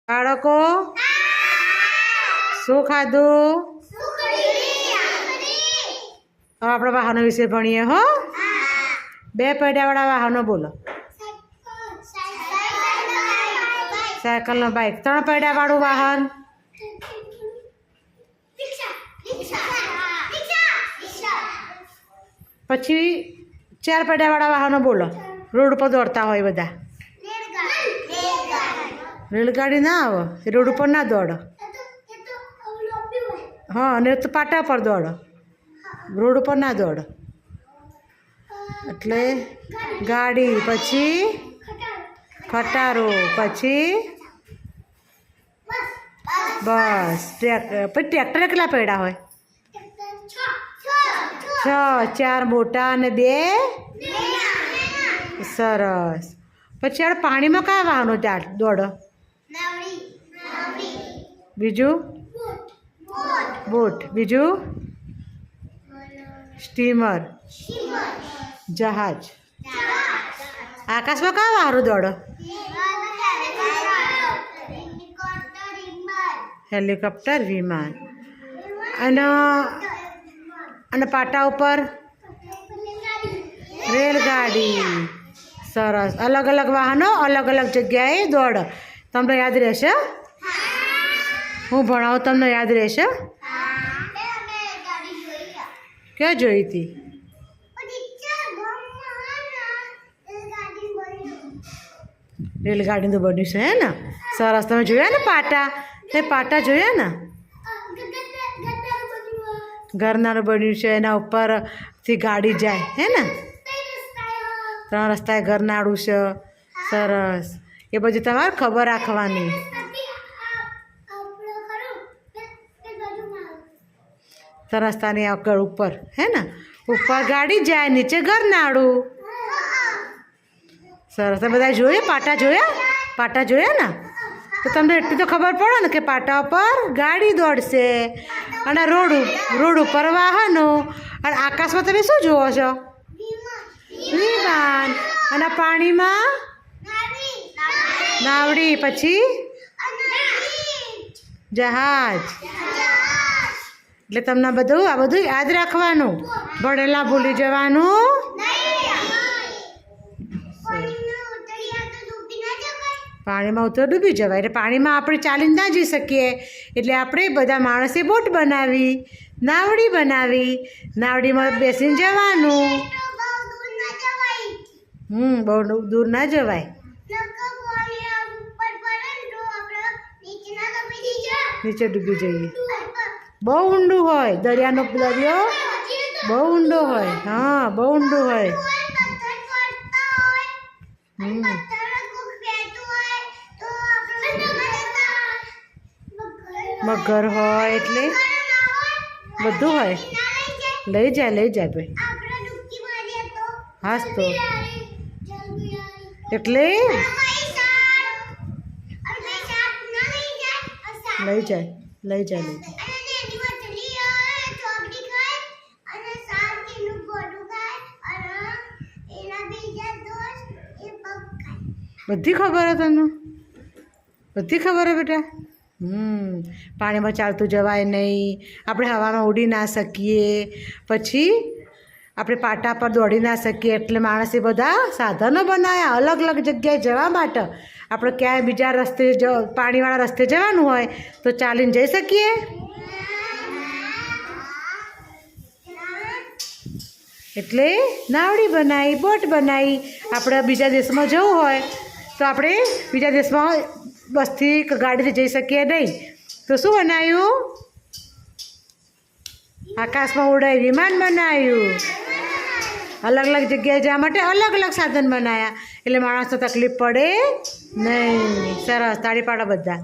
બાળકો શું ખાધું? હવે આપણે વાહનો વિશે ભણીએ હો. બે પૈડાવાળા વાહનો બોલો. સાયકલ ને બાઇક. ત્રણ પૈડાવાળું વાહન? પછી ચાર પૈડાવાળા વાહનો બોલો. રોડ ઉપર દોડતા હોય બધા. રેલગાડી ના આવે, રોડ ઉપર ના દોડ. હા, અને તો પાટા પર દોડ, રોડ ઉપર ના દોડ. એટલે ગાડી, પછી ખટારો, પછી બસ. પછી ટ્રેક્ટર કેટલા પૈડા હોય? 6. 4 મોટા અને 2 સરસ. પછી આપણે પાણીમાં કયા વાહનો દોડ? બીજું બોટ. બીજું સ્ટીમર, જહાજ. આકાશમાં કયા વાહનો દોડ? હેલિકોપ્ટર, વિમાન. અને પાટા ઉપર રેલગાડી. સરસ. અલગ અલગ વાહનો અલગ અલગ જગ્યાએ દોડ. તમને યાદ રહેશે? હું ભણાવું તમને યાદ રહેશે? ક્યાં જોઈ હતી? રેલગાડીનું બન્યું છે હે ને? સરસ. તમે જોયા ને પાટા? તે પાટા જોયા ને? ઘરનારું બન્યું છે, એના ઉપરથી ગાડી જાય હે ને? 3 રસ્તાએ ઘરનાળું છે. સરસ. એ બધું તમારે ખબર રાખવાની. રસ્તાની આગળ ઉપર હે ને? ઉપર ગાડી જાય, નીચે ઘરનાળું. સરસ. તમે બધા જોયા? પાટા જોયા? પાટા જોયા ને? તો તમને એટલી તો ખબર પડે ને કે પાટા ઉપર ગાડી દોડશે, અને રોડ ઉપર વાહનો. અને આકાશમાં તમે શું જુઓ છો? વિમાન. અને પાણીમાં નાવડી. પછી જહાજ. એટલે તમને આ બધું યાદ રાખવાનું. ભણેલા ભૂલી જવાનું. પાણીમાં ઉતર ડૂબી જવાય. એટલે પાણીમાં આપણે ચાલીને ના જઈ શકીએ, એટલે આપણે બધા માણસે બોટ બનાવી, નાવડી બનાવી. નાવડીમાં બેસીને જવાનું. બહુ દૂર ના જવાય. નીચે ડૂબી જઈએ. બહુ ઊંડું હોય. દરિયો બહુ ઊંડો હોય. હા, બહુ ઊંડું હોય. મગર હોય, એટલે બધું હોય. લઈ જાય ભાઈ. હાસ તો એટલે લઈ જાય. બધી ખબર હે તમને? બધી ખબર હે બેટા? પાણીમાં ચાલતું જવાય નહીં. આપણે હવામાં ઉડી ના શકીએ. પછી આપણે પાટા પર દોડી ના શકીએ. એટલે માણસે બધા સાધનો બનાવ્યા અલગ અલગ જગ્યાએ જવા માટે. આપણે ક્યાંય બીજા રસ્તે પાણીવાળા રસ્તે જવાનું હોય તો ચાલીને જઈ શકીએ. એટલે નાવડી બનાવી, બોટ બનાવી. આપણે બીજા દેશમાં જવું હોય તો આપણે બીજા દેશમાં બસથી કે ગાડીથી જઈ શકીએ નહીં. તો શું બનાવ્યું? આકાશમાં ઉડાય વિમાન બનાવ્યું. અલગ અલગ જગ્યાએ જવા માટે અલગ અલગ સાધન બનાવ્યા. એટલે માણસને તકલીફ પડે નહીં. સરસ. તાળી પાડો બધા.